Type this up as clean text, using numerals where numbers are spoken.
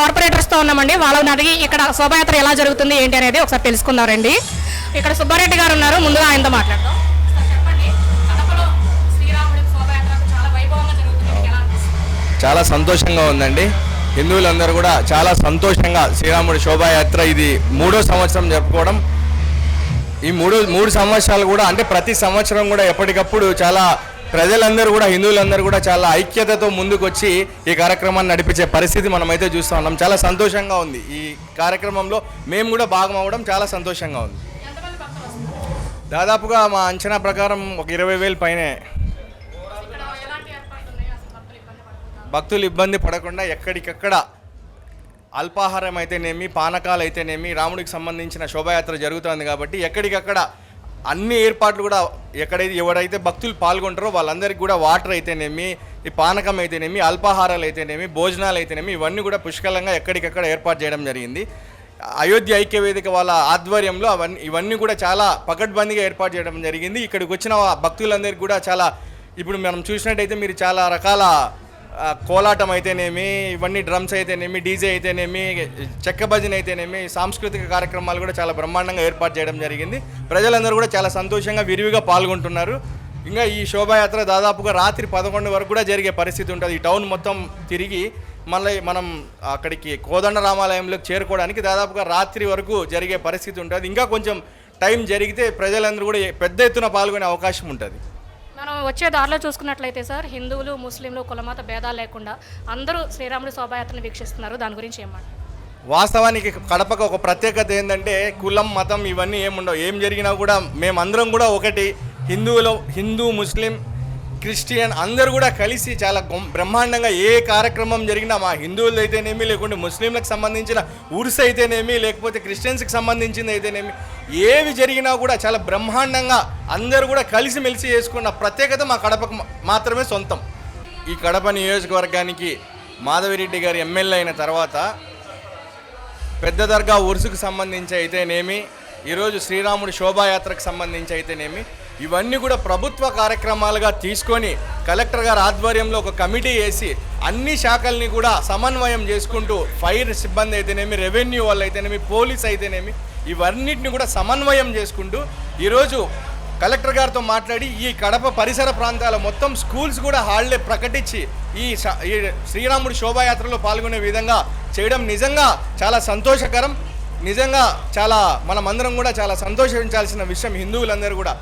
కార్పొరేటర్స్తో ఉన్నామండి. వాళ్ళని అడిగి ఇక్కడ శోభాయాత్ర ఎలా జరుగుతుంది ఏంటి అనేది ఒకసారి తెలుసుకుందామండి. ఇక్కడ సుబ్బారెడ్డి గారు ఉన్నారు, ముందుగా ఆయనతో మాట్లాడదాం. చెప్పండి, కడపలో శ్రీరాముడి శోభాయాత్ర చాలా వైభవంగా జరుగుతుంది, ఎలా అనిపిస్తుంది? చాలా సంతోషంగా ఉందండి. హిందువులందరూ కూడా చాలా సంతోషంగా శ్రీరాముడి శోభాయాత్ర ఇది 3వ సంవత్సరం జరుపుకోవడం. ఈ మూడు సంవత్సరాలు కూడా అంటే ప్రతి సంవత్సరం కూడా ఎప్పటికప్పుడు చాలా ప్రజలందరూ కూడా హిందువులందరూ కూడా చాలా ఐక్యతతో ముందుకు వచ్చి ఈ కార్యక్రమాన్ని నడిపించే పరిస్థితి మనమైతే చూస్తూ ఉన్నాం. చాలా సంతోషంగా ఉంది. ఈ కార్యక్రమంలో మేము కూడా భాగం అవ్వడం చాలా సంతోషంగా ఉంది. దాదాపుగా మా అంచనా ప్రకారం ఒక 20,000 పైనే. భక్తులు ఇబ్బంది పడకుండా ఎక్కడికక్కడ అల్పాహారం అయితేనేమి, పానకాలు అయితేనేమి, రాముడికి సంబంధించిన శోభాయాత్ర జరుగుతుంది కాబట్టి ఎక్కడికక్కడ అన్ని ఏర్పాట్లు కూడా ఎవరైతే భక్తులు పాల్గొంటారో వాళ్ళందరికీ కూడా వాటర్ అయితేనేమి, ఈ పానకం అయితేనేమి, అల్పాహారాలు అయితేనేమి, భోజనాలు అయితేనేమి ఇవన్నీ కూడా పుష్కలంగా ఎక్కడికక్కడ ఏర్పాటు చేయడం జరిగింది. అయోధ్య ఐక్యవేదిక వాళ్ళ ఆధ్వర్యంలో ఇవన్నీ కూడా చాలా పకడ్బందీగా ఏర్పాటు చేయడం జరిగింది. ఇక్కడికి వచ్చిన భక్తులందరికీ కూడా చాలా ఇప్పుడు మనం చూసినట్టయితే మీరు చాలా రకాల కోలాటం అయితేనేమి, ఇవన్నీ డ్రమ్స్ అయితేనేమి, డీజే అయితేనేమి, చెక్క భజన అయితేనేమి, సాంస్కృతిక కార్యక్రమాలు కూడా చాలా బ్రహ్మాండంగా ఏర్పాటు చేయడం జరిగింది. ప్రజలందరూ కూడా చాలా సంతోషంగా విరివిగా పాల్గొంటున్నారు. ఇంకా ఈ శోభాయాత్ర దాదాపుగా రాత్రి 11 వరకు కూడా జరిగే పరిస్థితి ఉంటుంది. ఈ టౌన్ మొత్తం తిరిగి మళ్ళీ మనం అక్కడికి కోదండ రామాలయంలోకి చేరుకోవడానికి దాదాపుగా రాత్రి వరకు జరిగే పరిస్థితి ఉంటుంది. ఇంకా కొంచెం టైం జరిగితే ప్రజలందరూ కూడా పెద్ద ఎత్తున పాల్గొనే అవకాశం ఉంటుంది. మనం వచ్చే దారిలో చూసుకున్నట్లయితే సార్, హిందువులు ముస్లింలు కులమత భేదాలు లేకుండా అందరూ శ్రీరాముడి శోభాయాత్రను వీక్షిస్తున్నారు. దాని గురించి ఏమంటారు? వాస్తవానికి కడపకు ఒక ప్రత్యేకత ఏంటంటే కులం మతం ఇవన్నీ ఏముండవు. ఏం జరిగినా కూడా మేమందరం కూడా ఒకటి. హిందూ ముస్లిం క్రిస్టియన్ అందరూ కూడా కలిసి చాలా బ్రహ్మాండంగా ఏ కార్యక్రమం జరిగినా మా హిందువులు అయితేనేమి, లేకుంటే ముస్లింలకు సంబంధించిన ఉర్స్ అయితేనేమి, లేకపోతే క్రిస్టియన్స్కి సంబంధించింది అయితేనేమి, ఏవి జరిగినా కూడా చాలా బ్రహ్మాండంగా అందరూ కూడా కలిసిమెలిసి చేసుకున్న ప్రత్యేకత మా కడపకు మాత్రమే సొంతం. ఈ కడప నియోజకవర్గానికి మాధవిరెడ్డి గారు ఎమ్మెల్యే అయిన తర్వాత పెద్ద దర్గా ఉర్సుకు సంబంధించి అయితేనేమి, ఈరోజు శ్రీరాముడి శోభాయాత్రకు సంబంధించి అయితేనేమి, ఇవన్నీ కూడా ప్రభుత్వ కార్యక్రమాలుగా తీసుకొని కలెక్టర్ గారి ఆధ్వర్యంలో ఒక కమిటీ వేసి అన్ని శాఖల్ని కూడా సమన్వయం చేసుకుంటూ ఫైర్ సిబ్బంది అయితేనేమి, రెవెన్యూ వాళ్ళు అయితేనేమి, పోలీస్ అయితేనేమి ఇవన్నిటిని కూడా సమన్వయం చేసుకుంటూ ఈరోజు కలెక్టర్ గారితో మాట్లాడి ఈ కడప పరిసర ప్రాంతాల మొత్తం స్కూల్స్ కూడా హాలిడే ప్రకటించి ఈ శ్రీరాముడి శోభాయాత్రలో పాల్గొనే విధంగా చేయడం నిజంగా చాలా సంతోషకరం. నిజంగా చాలా మనమందరం కూడా చాలా సంతోషించాల్సిన విషయం హిందువులందరూ కూడా.